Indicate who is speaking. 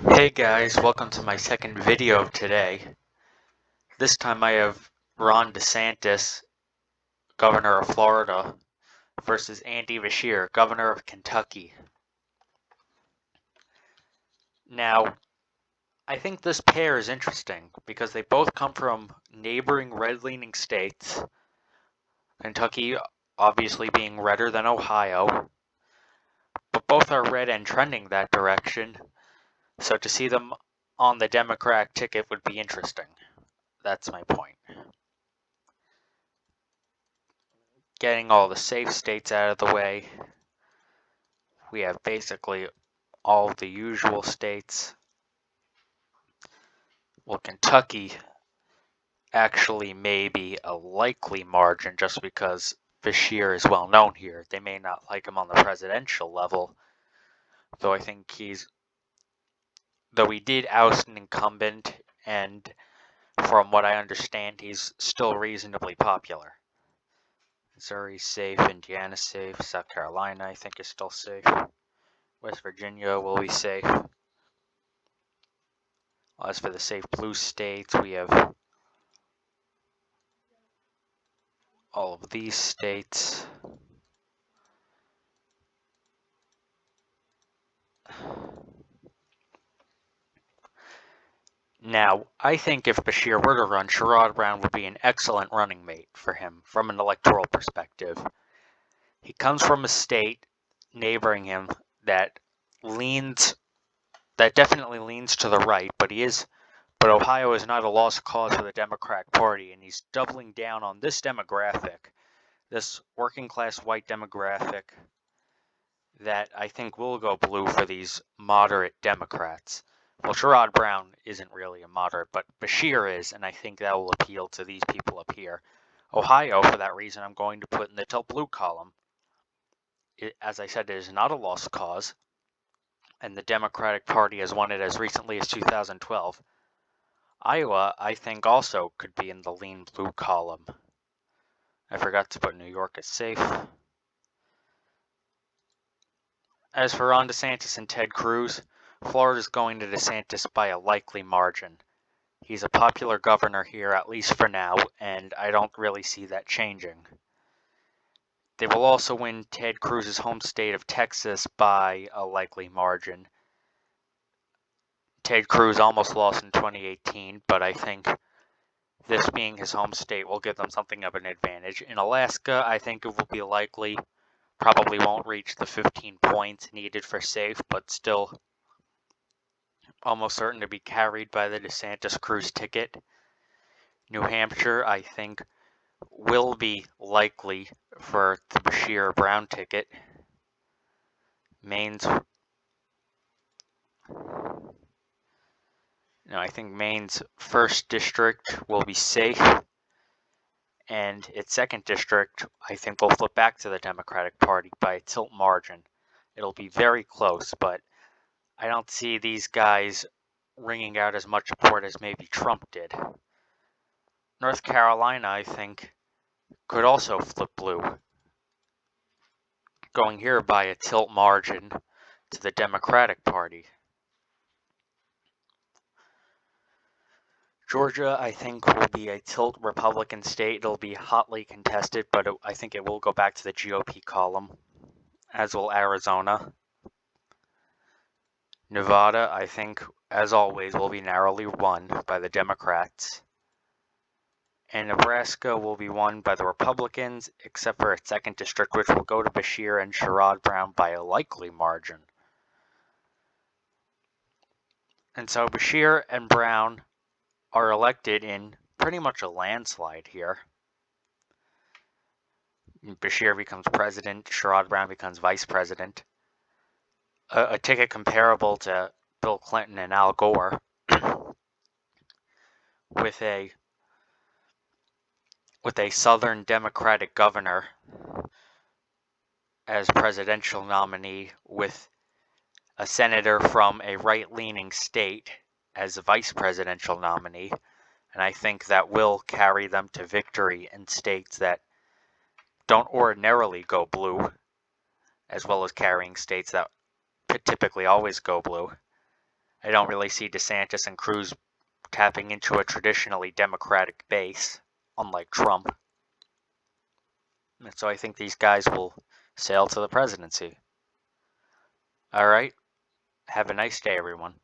Speaker 1: Hey guys, welcome to my second video of today. This time I have Ron DeSantis, governor of Florida, versus Andy Beshear, governor of Kentucky. Now, I think this pair is interesting because they both come from neighboring red-leaning states, Kentucky obviously being redder than Ohio, but both are red and trending that direction, so to see them on the Democratic ticket would be interesting. That's my point. Getting all the safe states out of the way, we have basically all of the usual states. Well, Kentucky actually may be a likely margin just because Beshear is well known here. They may not like him on the presidential level, though I think though he did oust an incumbent, and from what I understand, he's still reasonably popular. Missouri's safe, Indiana's safe, South Carolina I think is still safe. West Virginia will be safe. As for the safe blue states, we have all of these states. Now, I think if Beshear were to run, Sherrod Brown would be an excellent running mate for him from an electoral perspective. He comes from a state neighboring him that definitely leans to the right, but Ohio is not a lost cause for the Democratic Party, and he's doubling down on this demographic, this working class white demographic that I think will go blue for these moderate Democrats. Well, Sherrod Brown isn't really a moderate, but Beshear is, and I think that will appeal to these people up here. Ohio, for that reason, I'm going to put in the tilt blue column. As I said, it is not a lost cause, and the Democratic Party has won it as recently as 2012. Iowa, I think, also could be in the lean blue column. I forgot to put New York as safe. As for Ron DeSantis and Ted Cruz, Florida's going to DeSantis by a likely margin. He's a popular governor here, at least for now, and I don't really see that changing. They will also win Ted Cruz's home state of Texas by a likely margin. Ted Cruz almost lost in 2018, but I think this being his home state will give them something of an advantage. In Alaska, I think it will be likely, probably won't reach the 15 points needed for safe, but still almost certain to be carried by the DeSantis Cruz ticket. New Hampshire, I think, will be likely for the Beshear Brown ticket. I think Maine's 1st district will be safe, and its 2nd district, I think, will flip back to the Democratic Party by a tilt margin. It'll be very close, but I don't see these guys ringing out as much support as maybe Trump did. North Carolina, I think, could also flip blue, going here by a tilt margin to the Democratic Party. Georgia, I think, will be a tilt Republican state. It'll be hotly contested, but I think it will go back to the GOP column, as will Arizona. Nevada, I think, as always, will be narrowly won by the Democrats. And Nebraska will be won by the Republicans, except for its 2nd district, which will go to Beshear and Sherrod Brown by a likely margin. And so Beshear and Brown are elected in pretty much a landslide here. Beshear becomes president, Sherrod Brown becomes vice president. A ticket comparable to Bill Clinton and Al Gore, with a Southern Democratic governor as presidential nominee, with a senator from a right-leaning state as a vice presidential nominee, and I think that will carry them to victory in states that don't ordinarily go blue, as well as carrying states that typically always go blue. I don't really see DeSantis and Cruz tapping into a traditionally Democratic base, unlike Trump. And so I think these guys will sail to the presidency. All right. Have a nice day, everyone.